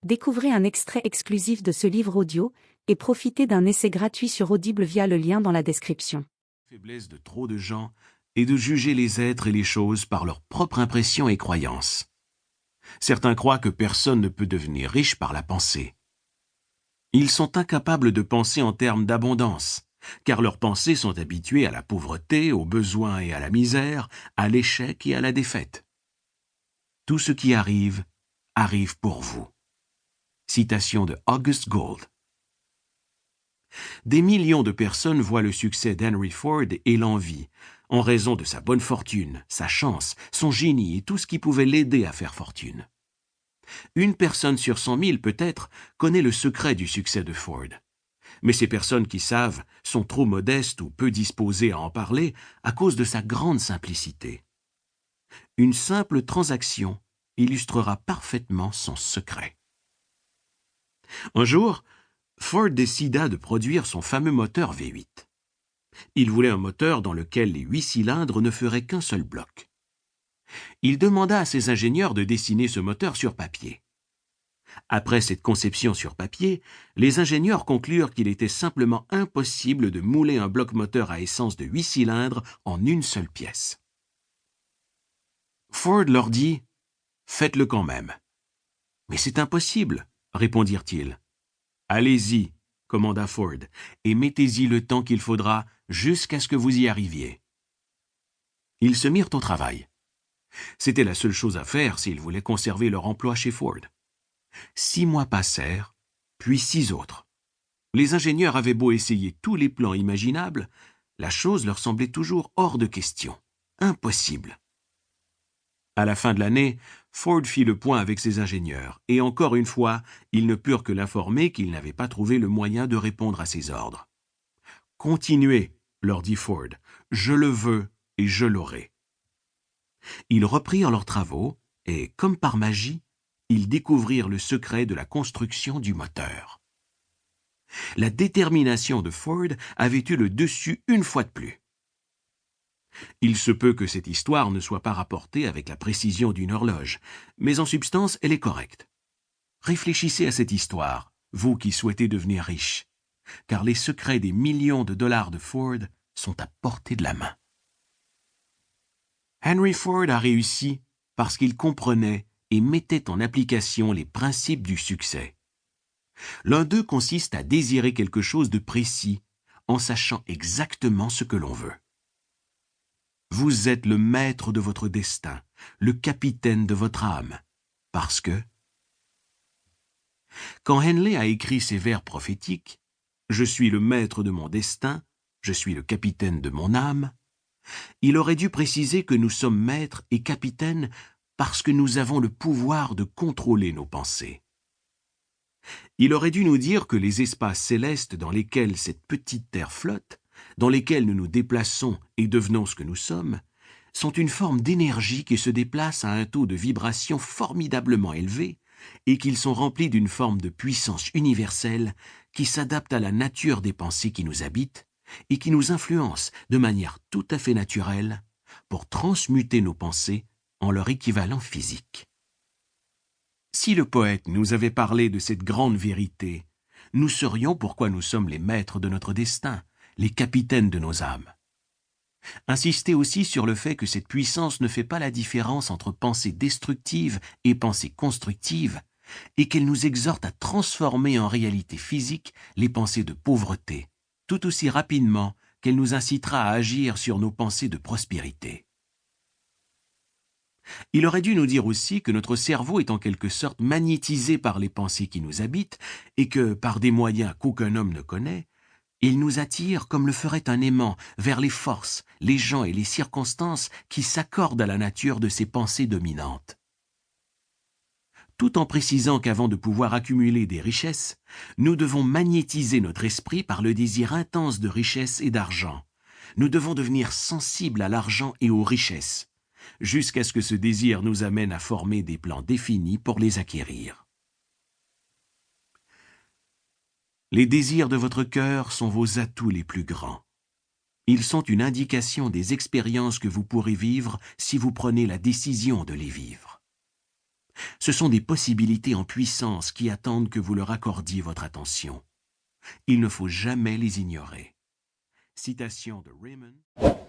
Découvrez un extrait exclusif de ce livre audio et profitez d'un essai gratuit sur Audible via le lien dans la description. La faiblesse de trop de gens est de juger les êtres et les choses par leur propre impression et croyance. Certains croient que personne ne peut devenir riche par la pensée. Ils sont incapables de penser en termes d'abondance, car leurs pensées sont habituées à la pauvreté, au besoin et à la misère, à l'échec et à la défaite. Tout ce qui arrive, arrive pour vous. Citation de August Gold. Des millions de personnes voient le succès d'Henry Ford et l'envient, en raison de sa bonne fortune, sa chance, son génie et tout ce qui pouvait l'aider à faire fortune. Une personne sur 100 000 peut-être connaît le secret du succès de Ford. Mais ces personnes qui savent sont trop modestes ou peu disposées à en parler à cause de sa grande simplicité. Une simple transaction illustrera parfaitement son secret. Un jour, Ford décida de produire son fameux moteur V8. Il voulait un moteur dans lequel les 8 cylindres ne feraient qu'un seul bloc. Il demanda à ses ingénieurs de dessiner ce moteur sur papier. Après cette conception sur papier, les ingénieurs conclurent qu'il était simplement impossible de mouler un bloc moteur à essence de 8 cylindres en une seule pièce. Ford leur dit « Faites-le quand même ». « Mais c'est impossible », répondirent-ils. « Allez-y », commanda Ford, « et mettez-y le temps qu'il faudra jusqu'à ce que vous y arriviez. » Ils se mirent au travail. C'était la seule chose à faire s'ils voulaient conserver leur emploi chez Ford. 6 mois passèrent, puis 6 autres. Les ingénieurs avaient beau essayer tous les plans imaginables, la chose leur semblait toujours hors de question, impossible. À la fin de l'année, Ford fit le point avec ses ingénieurs, et encore une fois, ils ne purent que l'informer qu'ils n'avaient pas trouvé le moyen de répondre à ses ordres. « Continuez, leur dit Ford, je le veux et je l'aurai. » Ils reprirent leurs travaux, et, comme par magie, ils découvrirent le secret de la construction du moteur. La détermination de Ford avait eu le dessus une fois de plus. Il se peut que cette histoire ne soit pas rapportée avec la précision d'une horloge, mais en substance, elle est correcte. Réfléchissez à cette histoire, vous qui souhaitez devenir riche, car les secrets des millions de dollars de Ford sont à portée de la main. Henry Ford a réussi parce qu'il comprenait et mettait en application les principes du succès. L'un d'eux consiste à désirer quelque chose de précis, en sachant exactement ce que l'on veut. Vous êtes le maître de votre destin, le capitaine de votre âme, parce que... Quand Henley a écrit ces vers prophétiques, « Je suis le maître de mon destin, je suis le capitaine de mon âme », il aurait dû préciser que nous sommes maîtres et capitaines parce que nous avons le pouvoir de contrôler nos pensées. Il aurait dû nous dire que les espaces célestes dans lesquels cette petite terre flotte, dans lesquels nous nous déplaçons et devenons ce que nous sommes, sont une forme d'énergie qui se déplace à un taux de vibration formidablement élevé et qu'ils sont remplis d'une forme de puissance universelle qui s'adapte à la nature des pensées qui nous habitent et qui nous influence de manière tout à fait naturelle pour transmuter nos pensées en leur équivalent physique. Si le poète nous avait parlé de cette grande vérité, nous saurions pourquoi nous sommes les maîtres de notre destin, les capitaines de nos âmes. Insistez aussi sur le fait que cette puissance ne fait pas la différence entre pensée destructive et pensée constructive, et qu'elle nous exhorte à transformer en réalité physique les pensées de pauvreté, tout aussi rapidement qu'elle nous incitera à agir sur nos pensées de prospérité. Il aurait dû nous dire aussi que notre cerveau est en quelque sorte magnétisé par les pensées qui nous habitent et que, par des moyens qu'aucun homme ne connaît, il nous attire comme le ferait un aimant vers les forces, les gens et les circonstances qui s'accordent à la nature de ces pensées dominantes. Tout en précisant qu'avant de pouvoir accumuler des richesses, nous devons magnétiser notre esprit par le désir intense de richesse et d'argent. Nous devons devenir sensibles à l'argent et aux richesses, jusqu'à ce que ce désir nous amène à former des plans définis pour les acquérir. Les désirs de votre cœur sont vos atouts les plus grands. Ils sont une indication des expériences que vous pourrez vivre si vous prenez la décision de les vivre. Ce sont des possibilités en puissance qui attendent que vous leur accordiez votre attention. Il ne faut jamais les ignorer. Citation de Raymond.